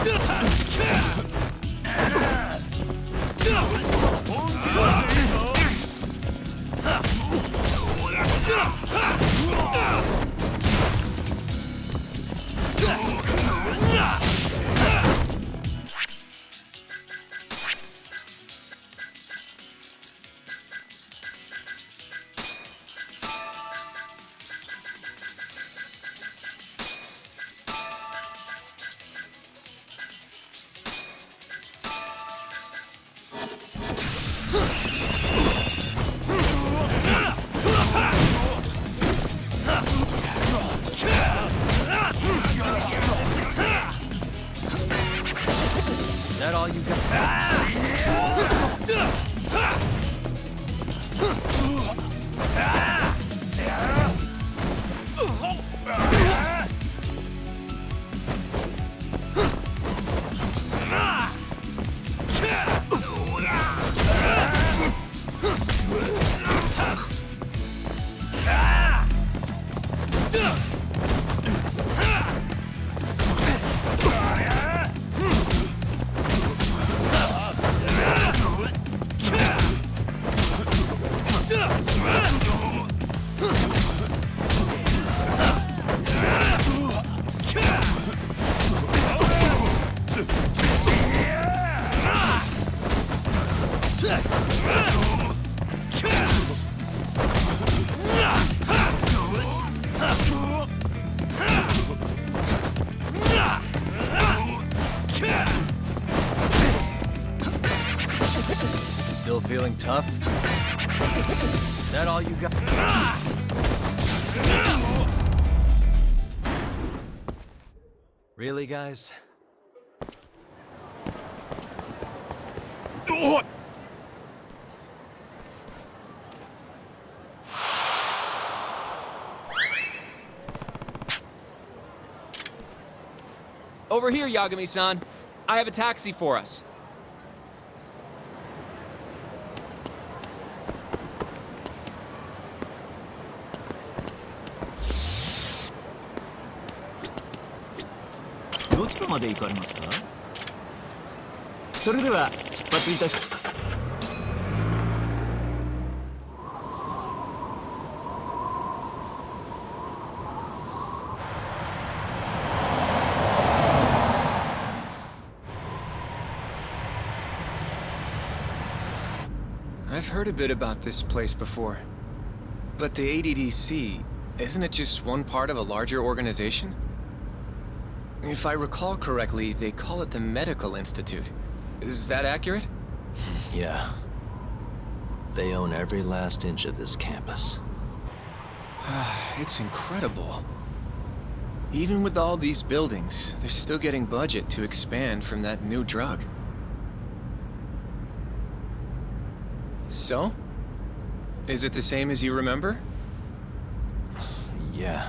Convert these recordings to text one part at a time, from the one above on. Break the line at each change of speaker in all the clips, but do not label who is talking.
Is that all you got? Still feeling tough? Is that all you got? Really, guys?
Over here, Yagami-san. I have a taxi for us. I've heard a bit about this place before. But the ADDC, isn't it just one part of a larger organization? If I recall correctly, they call it the Medical Institute. Is that accurate?
Yeah. They own every last inch of this campus.
It's incredible. Even with all these buildings, they're still getting budget to expand from that new drug. So? Is it the same as you remember?
Yeah.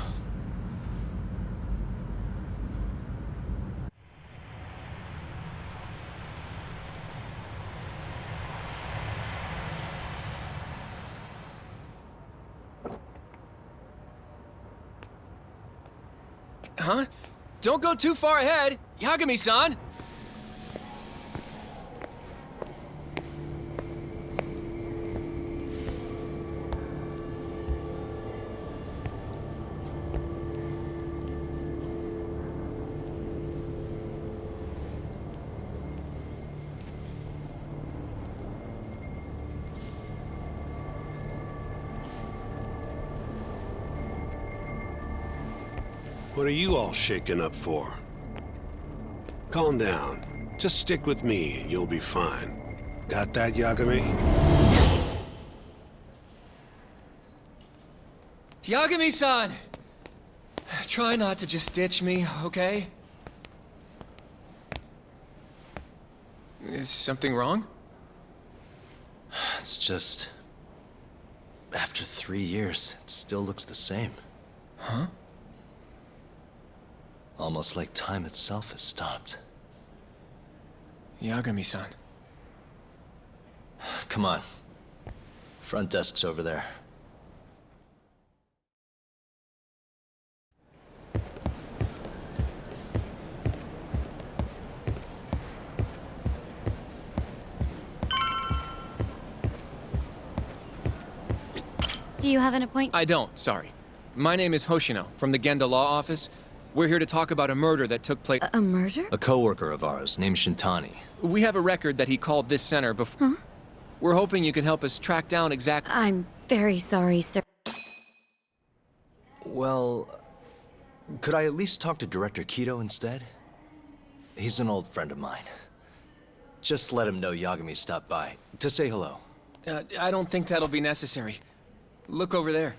Huh? Don't go too far ahead, Yagami-san!
What are you all shaken up for? Calm down. Just stick with me and you'll be fine. Got that, Yagami?
Yagami-san! Try not to just ditch me, okay? Is something wrong?
It's just... After 3 years, it still looks the same.
Huh?
Almost like time itself has stopped.
Yagami-san.
Come on. Front desk's over there.
you have an appointment?
I don't, sorry. My name is Hoshino, from the Genda Law Office. We're here to talk about a murder that took place.
A murder?
A coworker of ours named Shintani.
We have a record that he called this center before.
Huh?
We're hoping you can help us track down exactly.
I'm very sorry, sir.
Well, could I at least talk to Director Kido instead? He's an old friend of mine. Just let him know Yagami stopped by to say hello.
I don't think that'll be necessary. Look over there.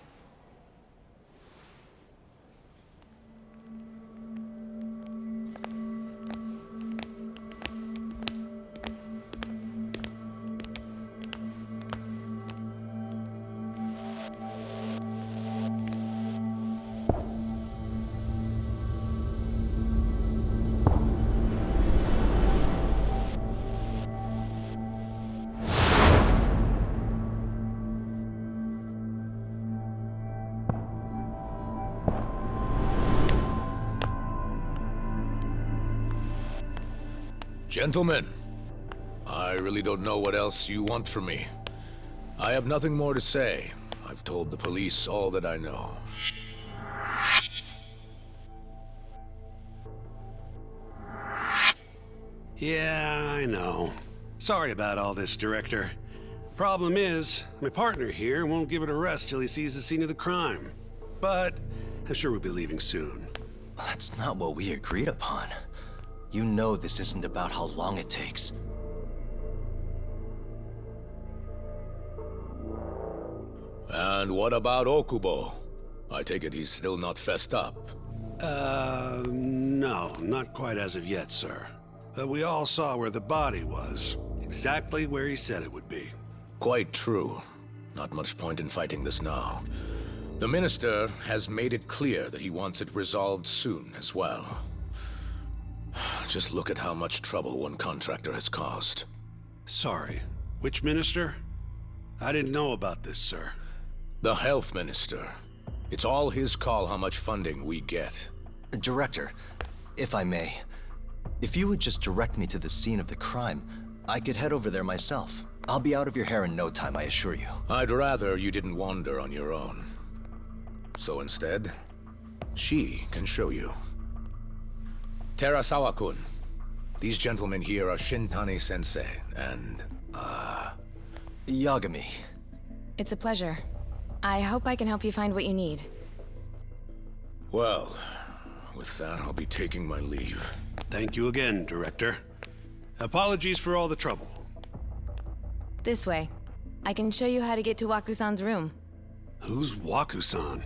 Gentlemen, I really don't know what else you want from me. I have nothing more to say. I've told the police all that I know.
Yeah, I know. Sorry about all this, Director. Problem is, my partner here won't give it a rest till he sees the scene of the crime. But I'm sure we'll be leaving soon.
That's not what we agreed upon. You know this isn't about how long it takes.
And what about Okubo? I take it he's still not fessed up.
No, not quite as of yet, sir. But we all saw where the body was. Exactly where he said it would be.
Quite true. Not much point in fighting this now. The Minister has made it clear that he wants it resolved soon as well. Just look at how much trouble one contractor has caused.
Sorry, which minister? I didn't know about this, sir.
The Health Minister. It's all his call how much funding we get.
Director, if I may, if you would just direct me to the scene of the crime, I could head over there myself. I'll be out of your hair in no time, I assure you.
I'd rather you didn't wander on your own. So instead, she can show you. Terasawa-kun, these gentlemen here are Shintani-sensei and,
Yagami.
It's a pleasure. I hope I can help you find what you need.
Well, with that, I'll be taking my leave.
Thank you again, Director. Apologies for all the trouble.
This way. I can show you how to get to Waku-san's room.
Who's Waku-san?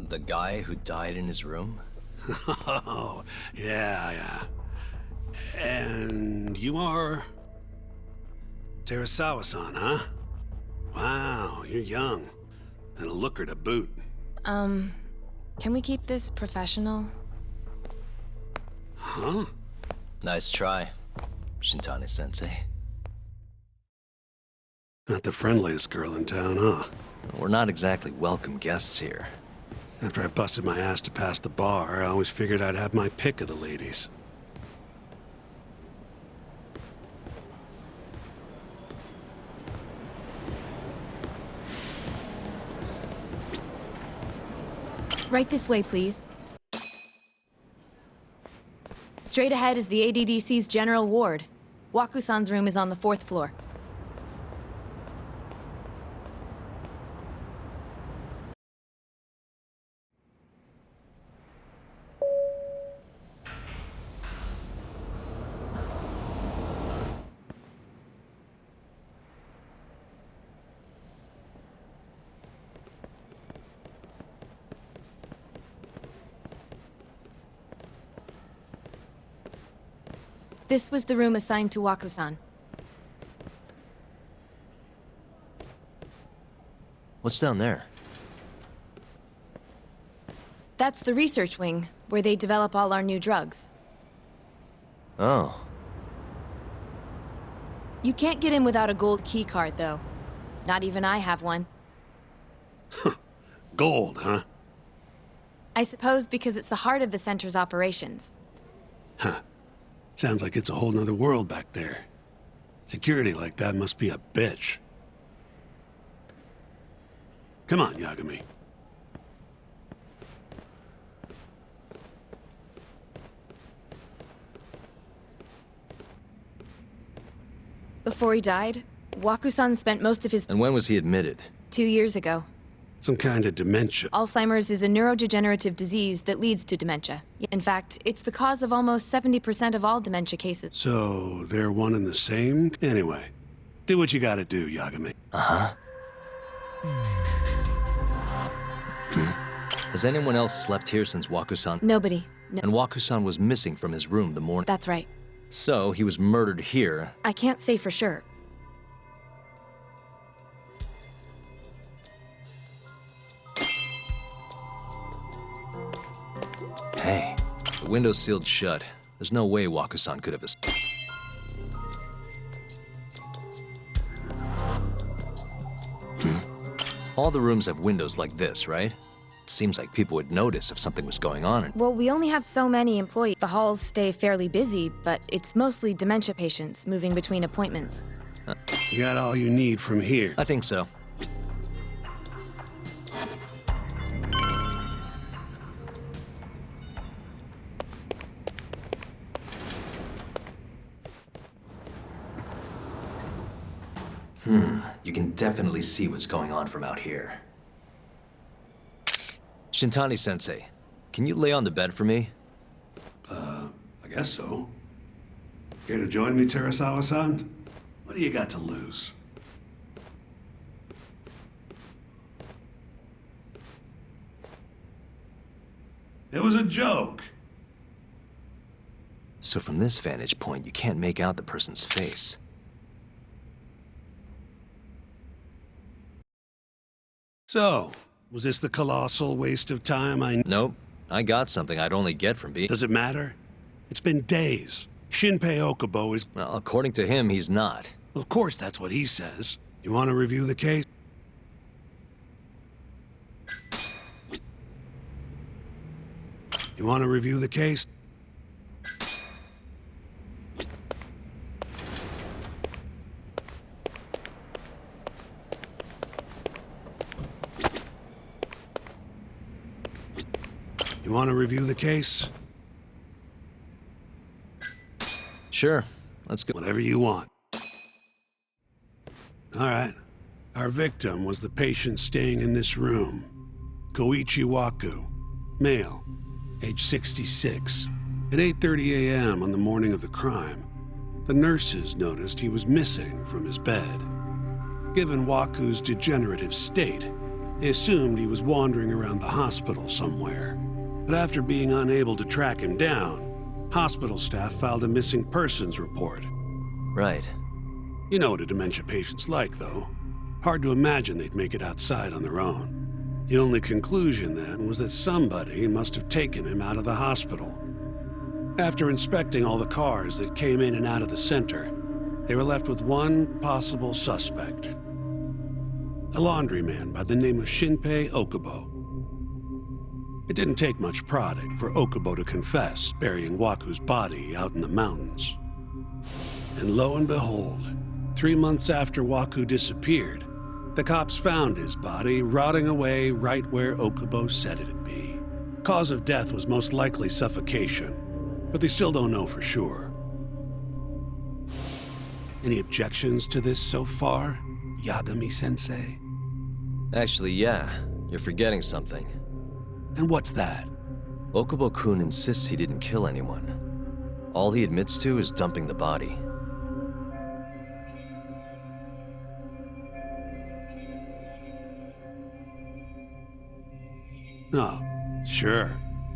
The guy who died in his room?
Oh, yeah. And you are... Terasawa-san, huh? Wow, you're young. And a looker to boot.
Can we keep this professional?
Huh?
Nice try, Shintani-sensei.
Not the friendliest girl in town, huh?
We're not exactly welcome guests here.
After I busted my ass to pass the bar, I always figured I'd have my pick of the ladies.
Right this way, please. Straight ahead is the ADDC's general ward. Waku-san's room is on the 4th floor. This was the room assigned to Waku-san.
What's down there?
That's the research wing, where they develop all our new drugs.
Oh.
You can't get in without a gold key card, though. Not even I have one.
Gold, huh?
I suppose because it's the heart of the center's operations.
Huh. Sounds like it's a whole nother world back there. Security like that must be a bitch. Come on, Yagami.
Before he died, Waku-san spent most of his...
And when was he admitted?
2 years ago.
Some kind of dementia.
Alzheimer's is a neurodegenerative disease that leads to dementia. In fact, it's the cause of almost 70% of all dementia cases.
So, they're one and the same? Anyway, do what you gotta do, Yagami.
Uh-huh. Has anyone else slept here since Waku-san?
Nobody. No.
And Waku-san was missing from his room the morning...
That's right.
So, he was murdered here.
I can't say for sure.
Hey, the window's sealed shut. There's no way Waku-san could have escaped. All the rooms have windows like this, right? Seems like people would notice if something was going on.
Well, we only have so many employees. The halls stay fairly busy, but it's mostly dementia patients moving between appointments.
You got all you need from here.
I think so. You can definitely see what's going on from out here. Shintani-sensei, can you lay on the bed for me?
I guess so. Care to join me, Terasawa-san? What do you got to lose? It was a joke.
So from this vantage point, you can't make out the person's face.
So, was this the colossal waste of time I...
Nope. I got something I'd only get from being...
Does it matter? It's been days. Shinpei Okubo is...
Well, according to him, he's not.
Of course, that's what he says. You want to review the case? You want to review the case? You want to review the case?
Sure. Let's go.
Whatever you want. All right. Our victim was the patient staying in this room. Koichi Waku, male, age 66. At 8:30 a.m. on the morning of the crime, the nurses noticed he was missing from his bed. Given Waku's degenerative state, they assumed he was wandering around the hospital somewhere. But after being unable to track him down, hospital staff filed a missing persons report.
Right.
You know what a dementia patient's like, though. Hard to imagine they'd make it outside on their own. The only conclusion then was that somebody must have taken him out of the hospital. After inspecting all the cars that came in and out of the center, they were left with one possible suspect. A laundryman by the name of Shinpei Okubo. It didn't take much prodding for Okubo to confess burying Waku's body out in the mountains. And lo and behold, 3 months after Waku disappeared, the cops found his body rotting away right where Okubo said it'd be. Cause of death was most likely suffocation, but they still don't know for sure. Any objections to this so far, Yagami-sensei?
Actually, yeah. You're forgetting something.
And what's that?
Okubo-kun insists he didn't kill anyone. All he admits to is dumping the body.
Oh, sure.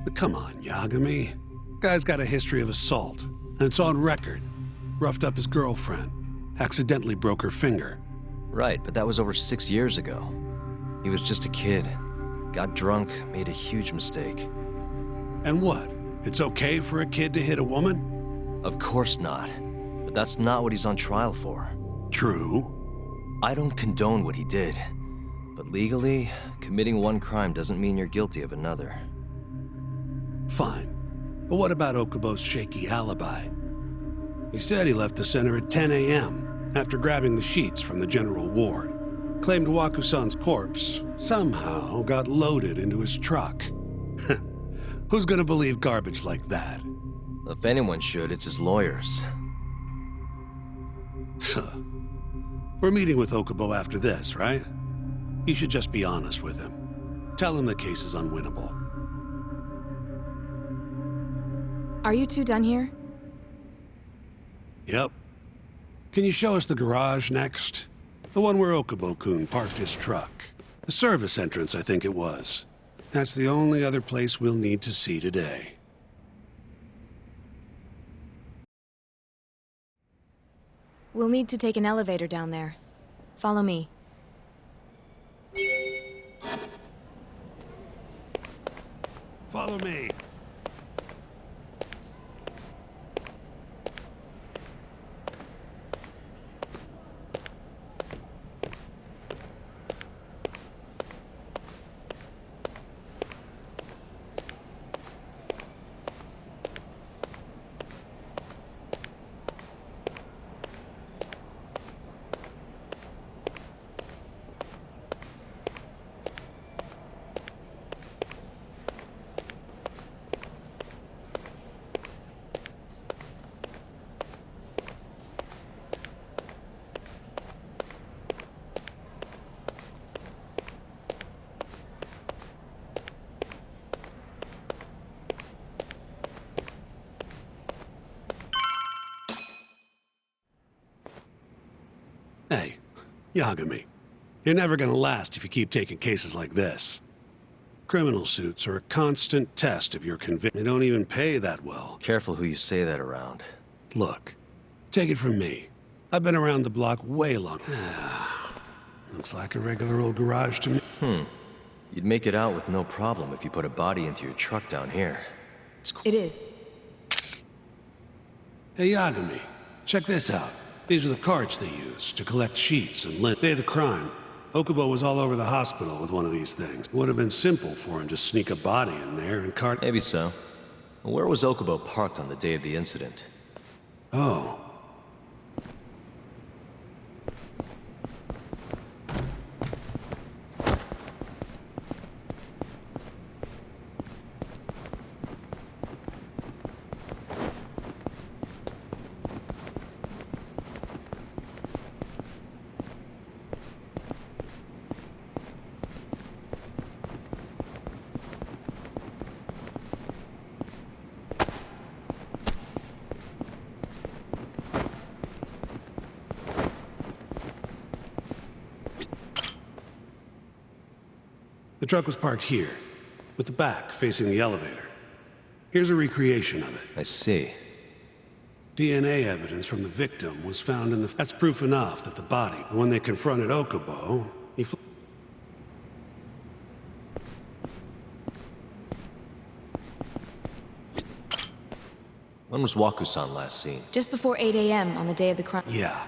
But come on, Yagami. Guy's got a history of assault, and it's on record. Roughed up his girlfriend, accidentally broke her finger.
Right, but that was over 6 years ago. He was just a kid. Got drunk, made a huge mistake.
And what? It's okay for a kid to hit a woman?
Of course not. But that's not what he's on trial for.
True.
I don't condone what he did. But legally, committing one crime doesn't mean you're guilty of another.
Fine. But what about Okubo's shaky alibi? He said he left the center at 10 a.m. after grabbing the sheets from the general ward. claimed Waku-san's corpse somehow got loaded into his truck. Who's gonna believe garbage like that?
If anyone should, it's his lawyers.
We're meeting with Okubo after this, right? You should just be honest with him. Tell him the case is unwinnable.
Are you two done here?
Yep. Can you show us the garage next? The one where Okubo-kun parked his truck. The service entrance, I think it was. That's the only other place we'll need to see today.
We'll need to take an elevator down there. Follow me.
Follow me. Hey, Yagami. You're never gonna last if you keep taking cases like this. Criminal suits are a constant test of your conviction. They don't even pay that well.
Careful who you say that around.
Look, take it from me. I've been around the block way long. Looks like a regular old garage to me.
You'd make it out with no problem if you put a body into your truck down here. It's cool.
It is.
Hey, Yagami, check this out. These are the carts they use to collect sheets and lint. Day of the crime, Okubo was all over the hospital with one of these things. It would have been simple for him to sneak a body in there and cart...
Maybe so. Where was Okubo parked on the day of the incident?
Oh. The truck was parked here, with the back facing the elevator. Here's a recreation of it.
I see.
DNA evidence from the victim was found in the... That's proof enough that the body, when they confronted Okubo, he...
When was Waku-san last seen?
Just before 8 a.m. on the day of the crime.
Yeah,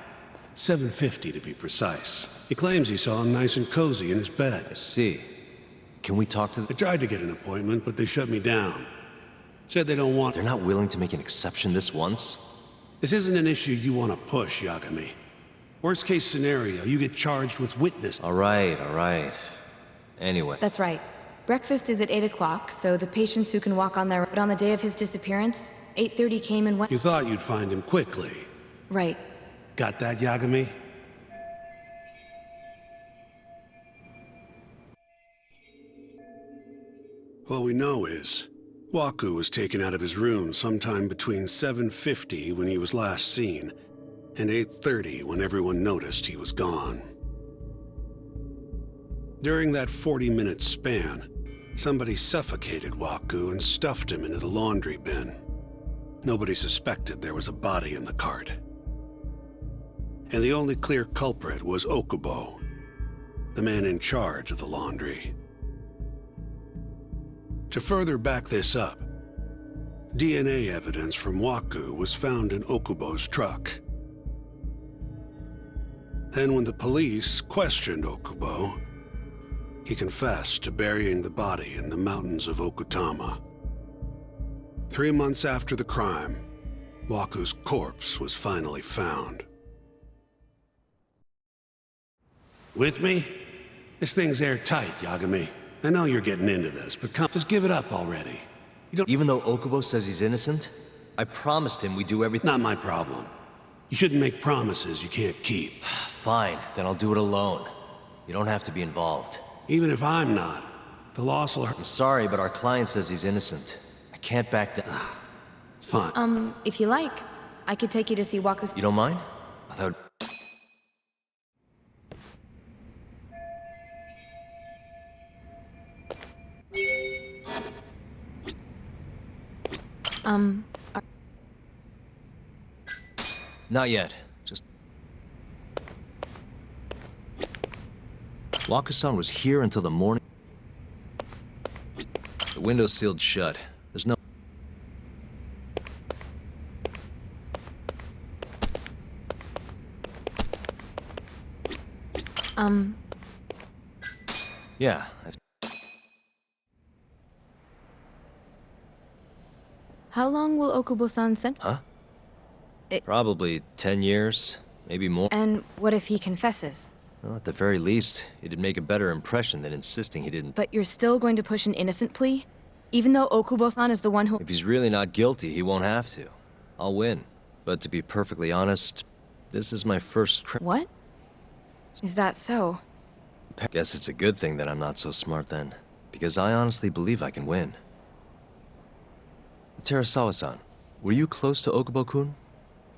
7:50 to be precise. He claims he saw him nice and cozy in his bed.
I see. Can we talk to
I tried to get an appointment, but they shut me down. Said they don't want...
They're not willing to make an exception this once?
This isn't an issue you want to push, Yagami. Worst case scenario, you get charged with witness.
All right. Anyway.
That's right. Breakfast is at 8 o'clock, so the patients who can walk on their own. But on the day of his disappearance, 8:30 came and went.
You thought you'd find him quickly.
Right.
Got that, Yagami? All we know is, Waku was taken out of his room sometime between 7:50 when he was last seen, and 8:30 when everyone noticed he was gone. During that 40-minute span, somebody suffocated Waku and stuffed him into the laundry bin. Nobody suspected there was a body in the cart. And the only clear culprit was Okubo, the man in charge of the laundry. To further back this up, DNA evidence from Waku was found in Okubo's truck. Then when the police questioned Okubo, he confessed to burying the body in the mountains of Okutama. 3 months after the crime, Waku's corpse was finally found. With me? This thing's airtight, Yagami. I know you're getting into this, but come, just give it up already. You don't—
Even though Okubo says he's innocent, I promised him we'd do everything.
Not my problem. You shouldn't make promises you can't keep.
Fine, then I'll do it alone. You don't have to be involved.
Even if I'm not, the loss will hurt.
I'm sorry, but our client says he's innocent. I can't back down.
Fine.
If you like, I could take you to see Waku's—
You don't mind? Without... Not yet. Just... Waku-san was here until the morning. The window's sealed shut. There's no... Yeah,
How long will Okubo-san sent?
Huh? Probably 10 years, maybe more.
And what if he confesses?
Well, at the very least, it'd make a better impression than insisting he didn't.
But you're still going to push an innocent plea? Even though Okubo-san is the one who—
If he's really not guilty, he won't have to. I'll win. But to be perfectly honest, this is my first
What? Is that so?
Guess it's a good thing that I'm not so smart then. Because I honestly believe I can win. Terasawa-san, were you close to Okubo-kun?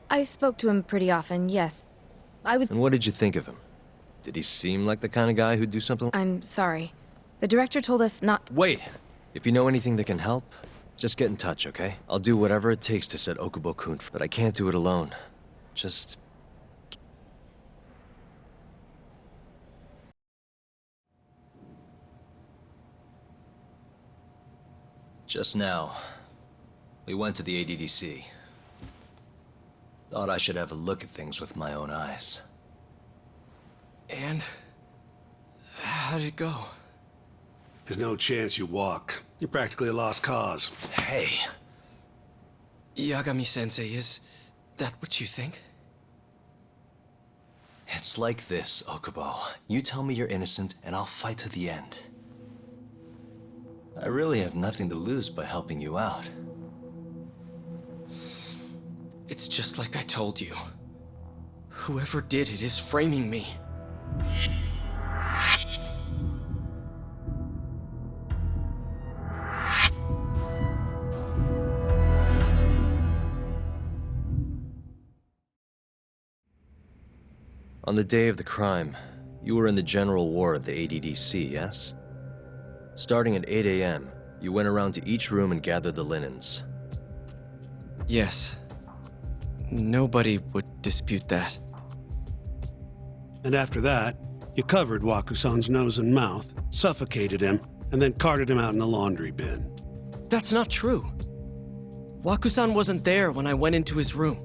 I spoke to him pretty often, yes. I was—
And what did you think of him? Did he seem like the kind of guy who'd do something?
I'm sorry. The director told us not—
Wait! If you know anything that can help, just get in touch, okay? I'll do whatever it takes to set Okubo-kun free, but I can't do it alone. Just... Just now, we went to the ADDC. Thought I should have a look at things with my own eyes.
And how did it go?
There's no chance you walk. You're practically a lost cause.
Hey!
Yagami-sensei, is that what you think?
It's like this, Okubo. You tell me you're innocent, and I'll fight to the end. I really have nothing to lose by helping you out.
It's just like I told you. Whoever did it is framing me.
On the day of the crime, you were in the general ward at the ADDC, yes? Starting at 8 a.m., you went around to each room and gathered the linens.
Yes. Nobody would dispute that.
And after that, you covered Waku-san's nose and mouth, suffocated him, and then carted him out in a laundry bin.
That's not true. Waku-san wasn't there when I went into his room.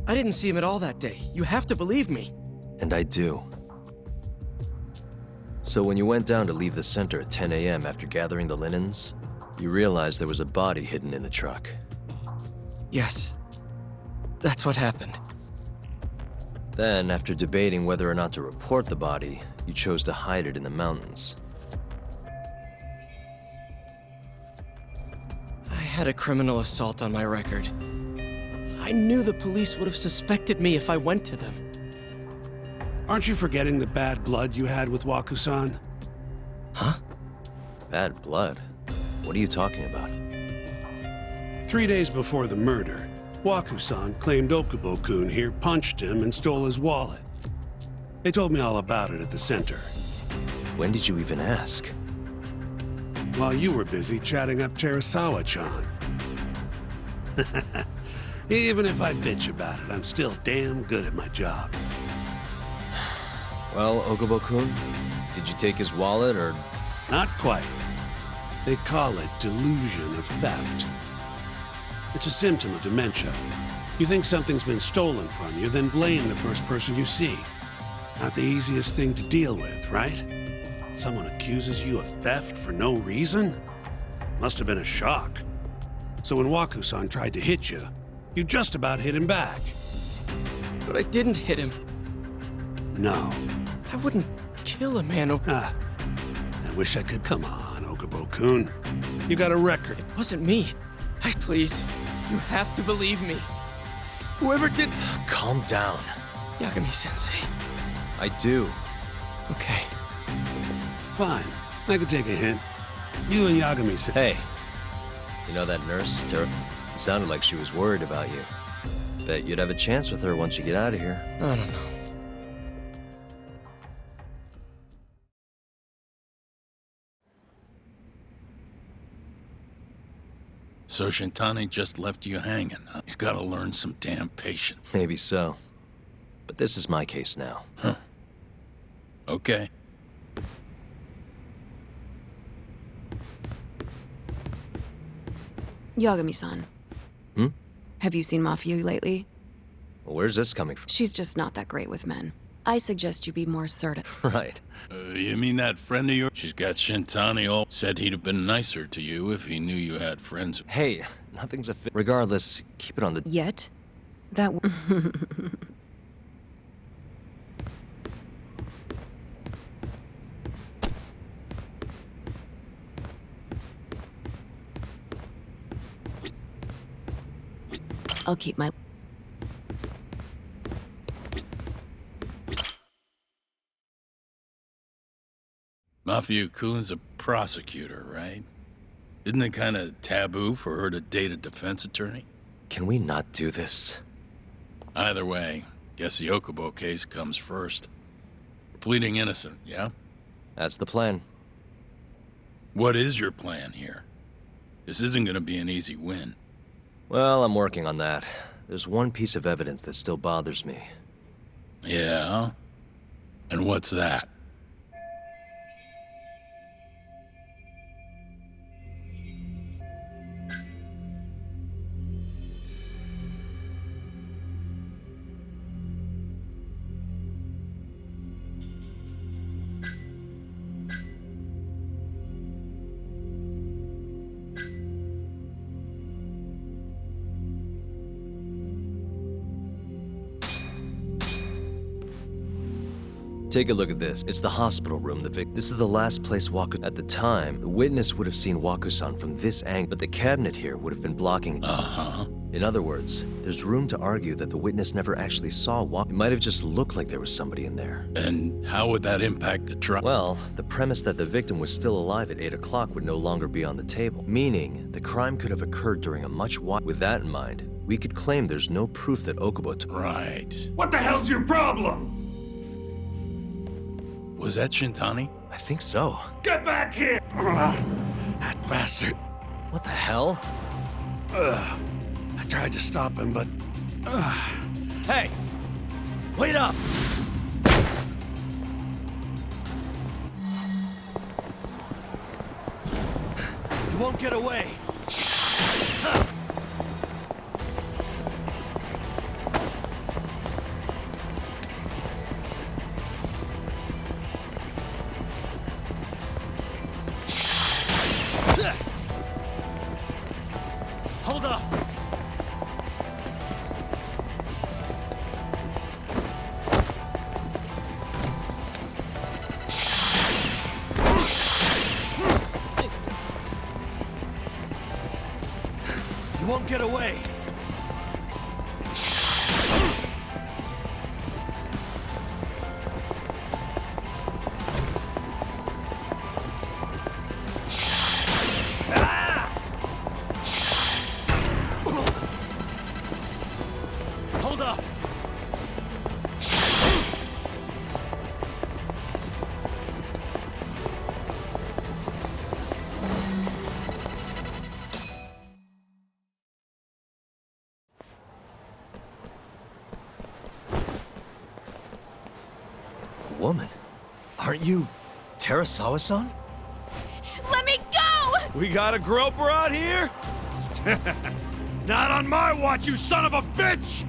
I didn't see him at all that day. You have to believe me.
And I do. So when you went down to leave the center at 10 a.m. after gathering the linens, you realized there was a body hidden in the truck.
Yes. That's what happened.
Then, after debating whether or not to report the body, you chose to hide it in the mountains.
I had a criminal assault on my record. I knew the police would have suspected me if I went to them.
Aren't you forgetting the bad blood you had with Waku-san?
Huh? Bad blood? What are you talking about?
3 days before the murder, Waku-san claimed Okubo-kun here punched him and stole his wallet. They told me all about it at the center.
When did you even ask?
While you were busy chatting up Terasawa-chan. Even if I bitch about it, I'm still damn good at my job.
Well, Okubo-kun, did you take his wallet, or...?
Not quite. They call it delusion of theft. It's a symptom of dementia. You think something's been stolen from you, then blame the first person you see. Not the easiest thing to deal with, right? Someone accuses you of theft for no reason? Must have been a shock. So when Waku-san tried to hit you, you just about hit him back.
But I didn't hit him.
No.
I wouldn't kill a man over...
I wish I could. Come on, Okubo-kun. You got a record.
It wasn't me. Please, you have to believe me. Whoever did...
Calm down.
Yagami-sensei.
I do.
Okay.
Fine. I could take a hint. You and Yagami said...
Hey, you know that nurse, Tara? It sounded like she was worried about you. Bet you'd have a chance with her once you get out of here.
I don't know.
So Shintani just left you hanging, huh? He's gotta learn some damn patience.
Maybe so. But this is my case now.
Huh. Okay.
Yagami-san.
Hmm?
Have you seen Mafia lately?
Where's this coming from?
She's just not that great with men. I suggest you be more assertive.
Right.
You mean that friend of yours? She's got Shintani all said he'd have been nicer to you if he knew you had friends.
Hey, nothing's a fit. Regardless, keep it on the...
Yet? That... I'll keep my...
Mafia-kun's a prosecutor, right? Isn't it kind of taboo for her to date a defense attorney?
Can we not do this?
Either way, guess the Okubo case comes first. Pleading innocent, yeah?
That's the plan.
What is your plan here? This isn't gonna be an easy win.
Well, I'm working on that. There's one piece of evidence that still bothers me.
Yeah? And what's that?
Take a look at this. It's the hospital room. This is the last place Waku... At the time, the witness would have seen Waku-san from this angle, but the cabinet here would have been blocking...
Uh-huh.
In other words, there's room to argue that the witness never actually saw Waku. It might have just looked like there was somebody in there.
And how would that impact the trial?
Well, the premise that the victim was still alive at 8 o'clock would no longer be on the table. Meaning, the crime could have occurred during a much wider... With that in mind, we could claim there's no proof that Okubo...
Right.
What the hell's your problem?
Was that Shintani?
I think so.
Get back here!
That bastard.
What the hell?
I tried to stop him, but...
Hey! Wait up! You won't get away! Hold up! You won't get away! Hold up! A woman? Aren't you Terasawa-san?
Let me go!
We got a groper out here? Not on my watch, you son of a bitch!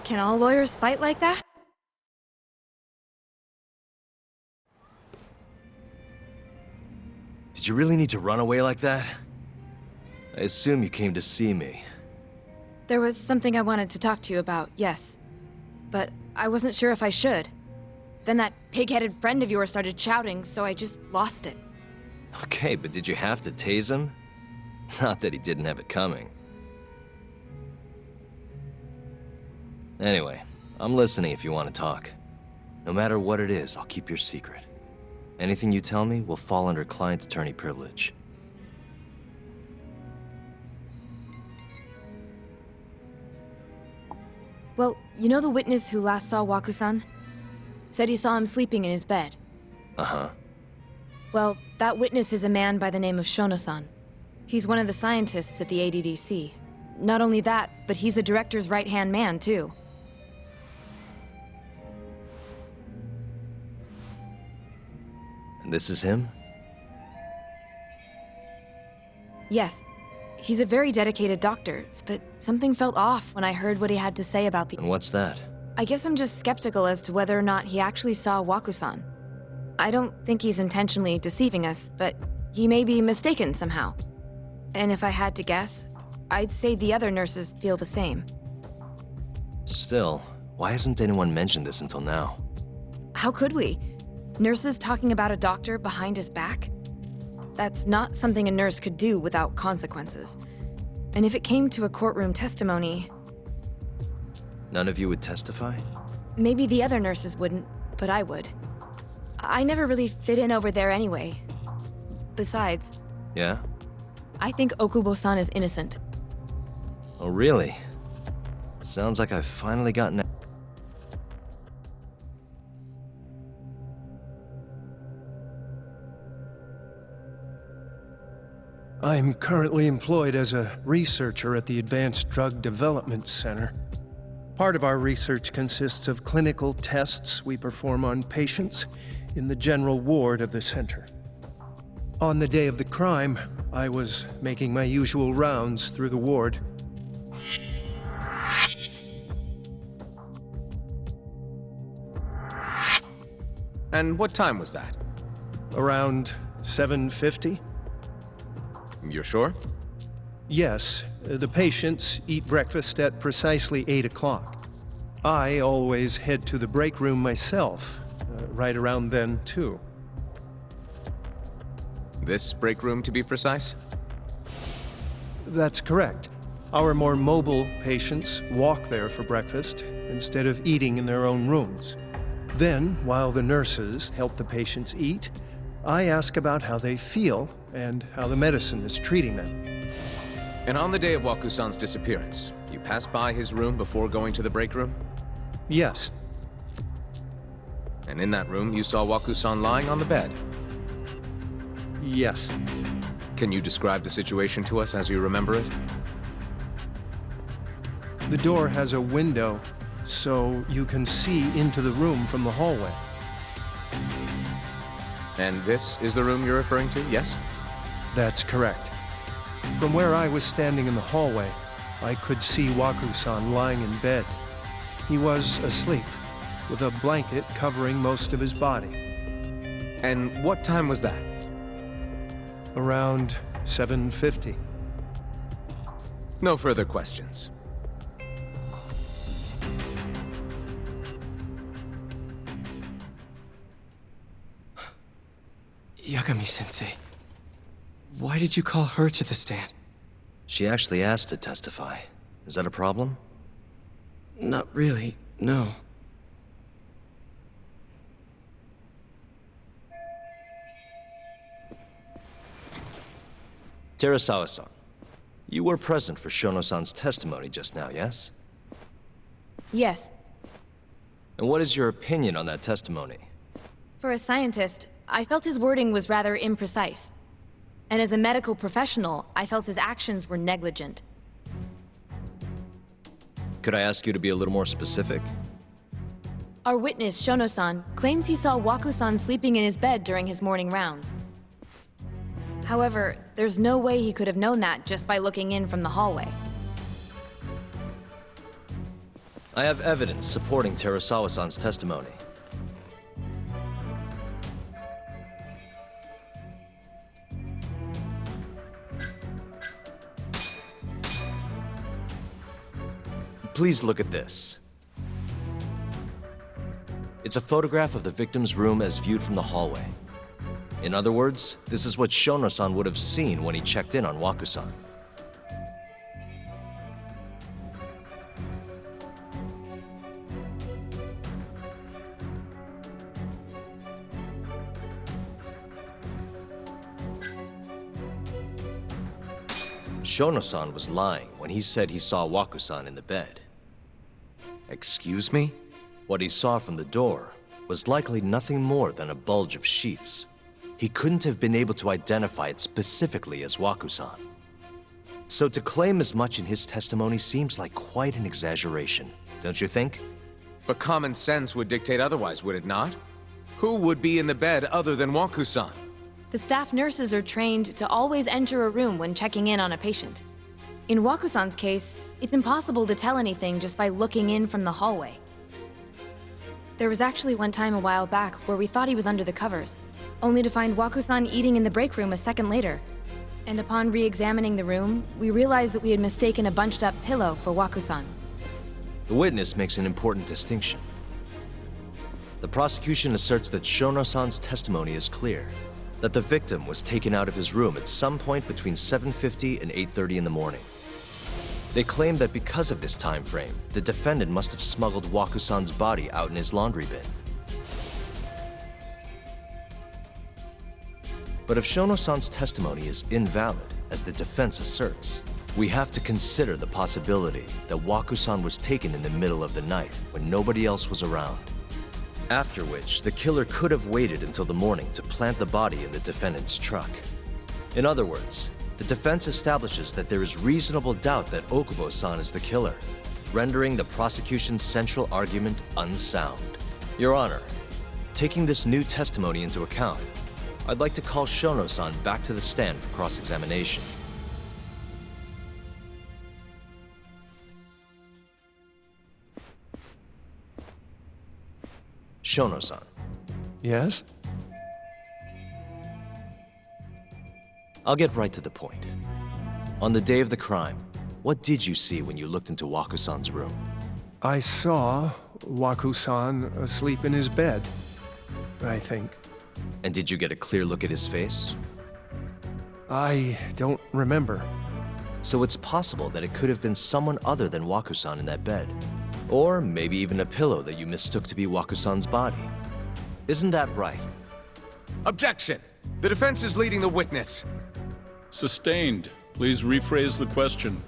Can all lawyers fight like that?
Did you really need to run away like that? I assume you came to see me.
There was something I wanted to talk to you about, yes. But I wasn't sure if I should. Then that pig-headed friend of yours started shouting, so I just lost it.
Okay, but did you have to tase him? Not that he didn't have it coming. Anyway, I'm listening if you want to talk. No matter what it is, I'll keep your secret. Anything you tell me will fall under client attorney privilege.
Well, you know the witness who last saw Waku-san? Said he saw him sleeping in his bed.
Uh-huh.
Well, that witness is a man by the name of Shono-san. He's one of the scientists at the ADDC. Not only that, but he's the director's right-hand man, too.
And this is him?
Yes. He's a very dedicated doctor, but something felt off when I heard what he had to say about the...
And what's that?
I guess I'm just skeptical as to whether or not he actually saw Waku-san. I don't think he's intentionally deceiving us, but he may be mistaken somehow. And if I had to guess, I'd say the other nurses feel the same.
Still, why hasn't anyone mentioned this until now?
How could we? Nurses talking about a doctor behind his back? That's not something a nurse could do without consequences. And if it came to a courtroom testimony...
None of you would testify?
Maybe the other nurses wouldn't, but I would. I never really fit in over there anyway. Besides...
Yeah?
I think Okubo-san is innocent.
Oh, really? Sounds like I've finally gotten...
I'm currently employed as a researcher at the Advanced Drug Development Center. Part of our research consists of clinical tests we perform on patients in the general ward of the center. On the day of the crime, I was making my usual rounds through the ward.
And what time was that?
Around 7:50?
You're sure?
Yes, the patients eat breakfast at precisely 8 o'clock. I always head to the break room myself, right around then, too.
This break room, to be precise?
That's correct. Our more mobile patients walk there for breakfast instead of eating in their own rooms. Then, while the nurses help the patients eat, I ask about how they feel and how the medicine is treating them.
And on the day of Waku-san's disappearance, you passed by his room before going to the break room?
Yes.
And in that room, you saw Waku-san lying on the bed?
Yes.
Can you describe the situation to us as you remember it?
The door has a window, so you can see into the room from the hallway.
And this is the room you're referring to, yes?
That's correct. From where I was standing in the hallway, I could see Waku-san lying in bed. He was asleep, with a blanket covering most of his body.
And what time was that?
Around 7:50.
No further questions.
Yagami-sensei, why did you call her to the stand?
She actually asked to testify. Is that a problem?
Not really, no.
Terasawa-san, you were present for Shono-san's testimony just now, yes?
Yes.
And what is your opinion on that testimony?
For a scientist, I felt his wording was rather imprecise. And as a medical professional, I felt his actions were negligent.
Could I ask you to be a little more specific?
Our witness, Shono-san, claims he saw Waku-san sleeping in his bed during his morning rounds. However, there's no way he could have known that just by looking in from the hallway.
I have evidence supporting Terasawa-san's testimony. Please look at this. It's a photograph of the victim's room as viewed from the hallway. In other words, this is what Shono-san would have seen when he checked in on Waku-san. Shono-san was lying when he said he saw Waku-san in the bed.
Excuse me?
What he saw from the door was likely nothing more than a bulge of sheets. He couldn't have been able to identify it specifically as Waku-san. So to claim as much in his testimony seems like quite an exaggeration, don't you think?
But common sense would dictate otherwise, would it not? Who would be in the bed other than Waku-san?
The staff nurses are trained to always enter a room when checking in on a patient. In Waku-san's case, it's impossible to tell anything just by looking in from the hallway. There was actually one time a while back where we thought he was under the covers, only to find Waku-san eating in the break room a second later. And upon re-examining the room, we realized that we had mistaken a bunched-up pillow for Waku-san.
The witness makes an important distinction. The prosecution asserts that Shono-san's testimony is clear, that the victim was taken out of his room at some point between 7:50 and 8:30 in the morning. They claim that because of this time frame, the defendant must have smuggled Waku-san's body out in his laundry bin. But if Shono-san's testimony is invalid, as the defense asserts, we have to consider the possibility that Waku-san was taken in the middle of the night when nobody else was around. After which, the killer could have waited until the morning to plant the body in the defendant's truck. In other words, the defense establishes that there is reasonable doubt that Okubo-san is the killer, rendering the prosecution's central argument unsound. Your Honor, taking this new testimony into account, I'd like to call Shono-san back to the stand for cross-examination. Shono-san.
Yes?
I'll get right to the point. On the day of the crime, what did you see when you looked into Waku-san's room?
I saw Waku-san asleep in his bed, I think.
And did you get a clear look at his face?
I don't remember.
So it's possible that it could have been someone other than Waku-san in that bed. Or maybe even a pillow that you mistook to be Waku-san's body. Isn't that right?
Objection! The defense is leading the witness.
Sustained. Please rephrase the question.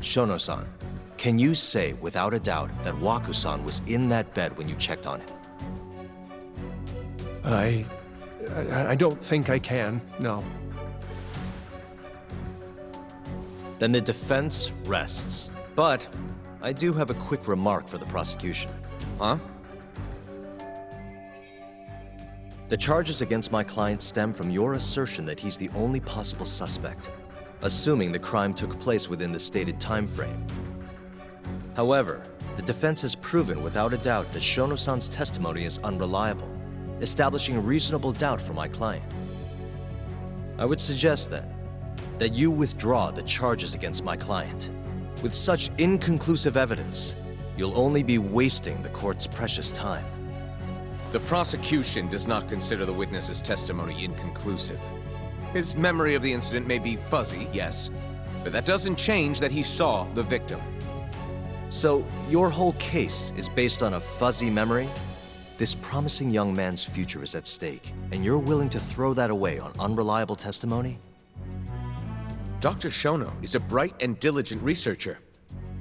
Shono-san, can you say without a doubt that Waku-san was in that bed when you checked on him?
I don't think I can, no.
Then the defense rests. But I do have a quick remark for the prosecution.
Huh?
The charges against my client stem from your assertion that he's the only possible suspect, assuming the crime took place within the stated time frame. However, the defense has proven without a doubt that Shono-san's testimony is unreliable, establishing reasonable doubt for my client. I would suggest then that you withdraw the charges against my client. With such inconclusive evidence, you'll only be wasting the court's precious time.
The prosecution does not consider the witness's testimony inconclusive. His memory of the incident may be fuzzy, yes, but that doesn't change that he saw the victim.
So, your whole case is based on a fuzzy memory? This promising young man's future is at stake, and you're willing to throw that away on unreliable testimony?
Dr. Shono is a bright and diligent researcher.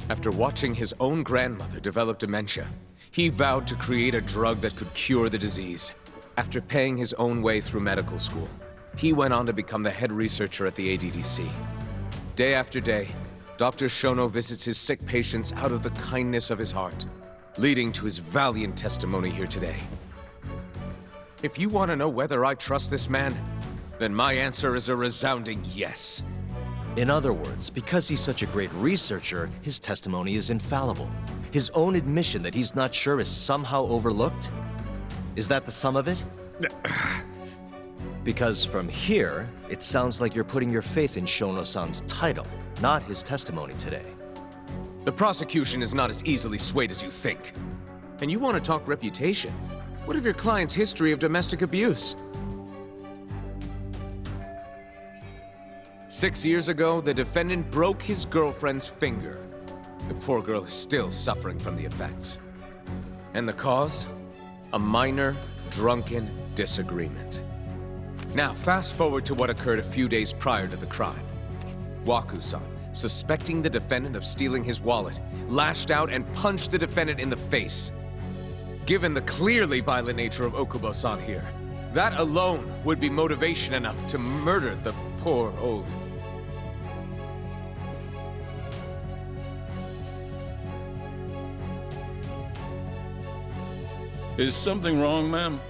After watching his own grandmother develop dementia, he vowed to create a drug that could cure the disease. After paying his own way through medical school, he went on to become the head researcher at the ADDC. Day after day, Dr. Shono visits his sick patients out of the kindness of his heart, leading to his valiant testimony here today. If you want to know whether I trust this man, then my answer is a resounding yes.
In other words, because he's such a great researcher, his testimony is infallible. His own admission that he's not sure is somehow overlooked? Is that the sum of it? Because from here, it sounds like you're putting your faith in Shono-san's title, not his testimony today.
The prosecution is not as easily swayed as you think. And you want to talk reputation? What of your client's history of domestic abuse? 6 years ago, the defendant broke his girlfriend's finger. The poor girl is still suffering from the effects. And the cause? A minor, drunken disagreement. Now, fast forward to what occurred a few days prior to the crime. Waku-san, suspecting the defendant of stealing his wallet, lashed out and punched the defendant in the face. Given the clearly violent nature of Okubo-san here, that alone would be motivation enough to murder the poor old...
Is something wrong, ma'am?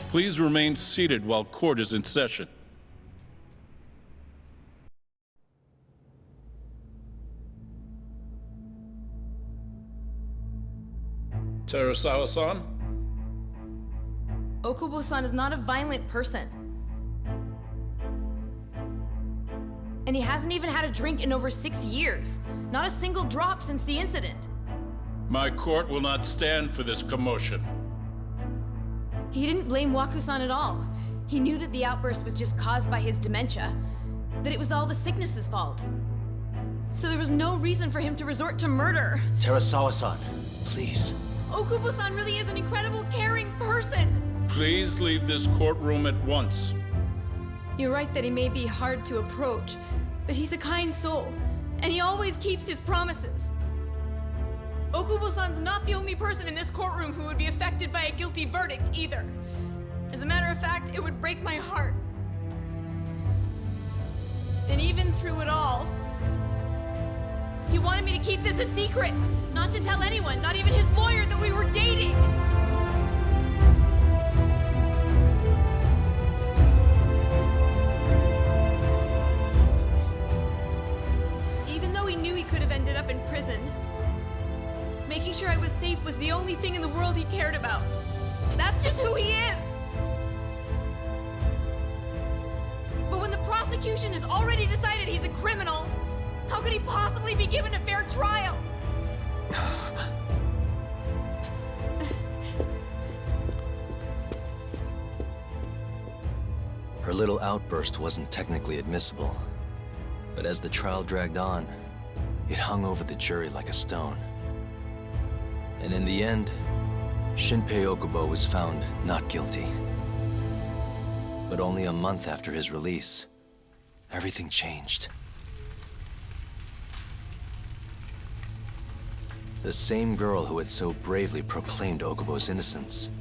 Please remain seated while court is in session. Terasawa-san?
Okubo-san is not a violent person. And he hasn't even had a drink in over 6 years. Not a single drop since the incident.
My court will not stand for this commotion.
He didn't blame Waku-san at all. He knew that the outburst was just caused by his dementia, that it was all the sickness's fault. So there was no reason for him to resort to murder.
Terasawa-san, please.
Okubo-san really is an incredible, caring person.
Please leave this courtroom at once.
You're right that he may be hard to approach, but he's a kind soul, and he always keeps his promises. Okubo-san's not the only person in this courtroom who would be affected by a guilty verdict, either. As a matter of fact, it would break my heart. And even through it all, he wanted me to keep this a secret, not to tell anyone, not even his lawyer, that we were dating. Even though he knew he could have ended up in prison, making sure I was safe was the only thing in the world he cared about. That's just who he is! But when the prosecution has already decided he's a criminal, how could he possibly be given a fair trial?
Her little outburst wasn't technically admissible, but as the trial dragged on, it hung over the jury like a stone. And in the end, Shinpei Okubo was found not guilty. But only a month after his release, everything changed. The same girl who had so bravely proclaimed Okubo's innocence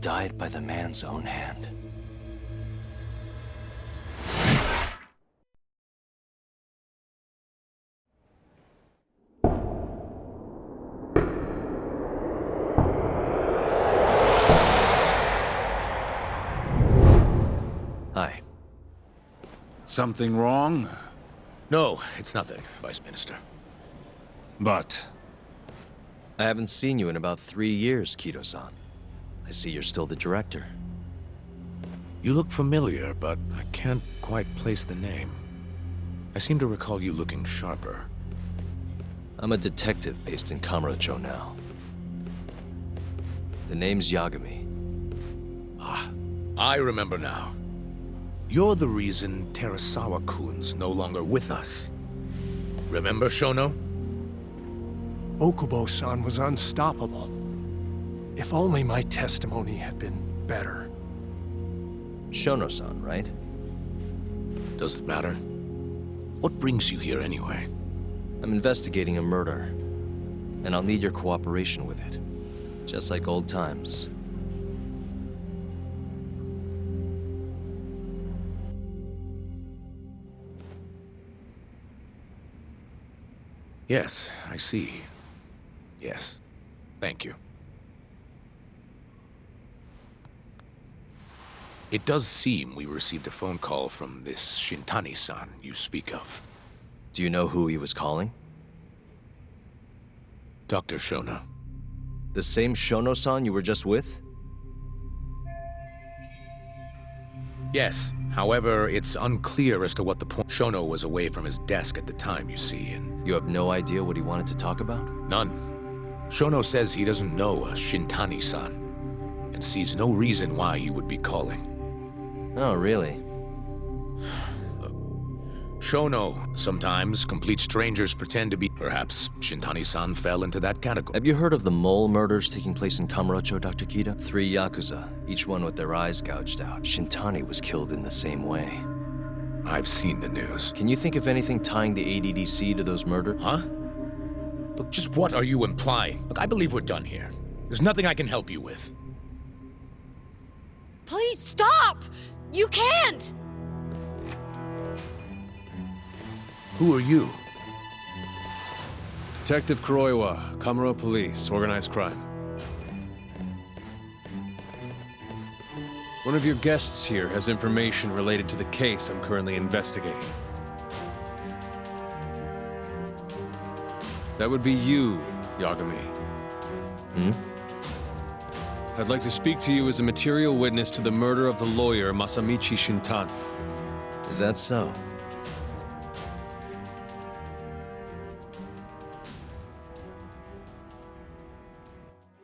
died by the man's own hand. Hi.
Something wrong?
No, it's nothing, Vice Minister.
But...
I haven't seen you in about 3 years, Kido-san. I see you're still the director.
You look familiar, but I can't quite place the name. I seem to recall you looking sharper.
I'm a detective based in Kamurocho now. The name's Yagami.
Ah, I remember now. You're the reason Terasawa-kun's no longer with us. Remember, Shono?
Okubo-san was unstoppable. If only my testimony had been better.
Shono-san, right?
Does it matter? What brings you here anyway?
I'm investigating a murder, and I'll need your cooperation with it. Just like old times.
Yes, I see. Yes. Thank you. It does seem we received a phone call from this Shintani-san you speak of.
Do you know who he was calling?
Dr. Shono.
The same Shono-san you were just with?
Yes. However, it's unclear as to what the point. Shono was away from his desk at the time, you see, and...
You have no idea what he wanted to talk about?
None. Shono says he doesn't know a Shintani-san, and sees no reason why he would be calling.
Oh, really?
Shono, sometimes complete strangers pretend to be... Perhaps Shintani-san fell into that category.
Have you heard of the mole murders taking place in Kamurocho, Dr. Kita? 3 yakuza, each one with their eyes gouged out. Shintani was killed in the same way.
I've seen the news.
Can you think of anything tying the ADDC to those murders?
Huh? Look, just what are you implying? Look, I believe we're done here. There's nothing I can help you with.
Please stop! You can't!
Who are you?
Detective Kuroiwa, Kamuro Police, Organized Crime. One of your guests here has information related to the case I'm currently investigating. That would be you, Yagami.
Hmm?
I'd like to speak to you as a material witness to the murder of the lawyer Masamichi Shintani.
Is that so?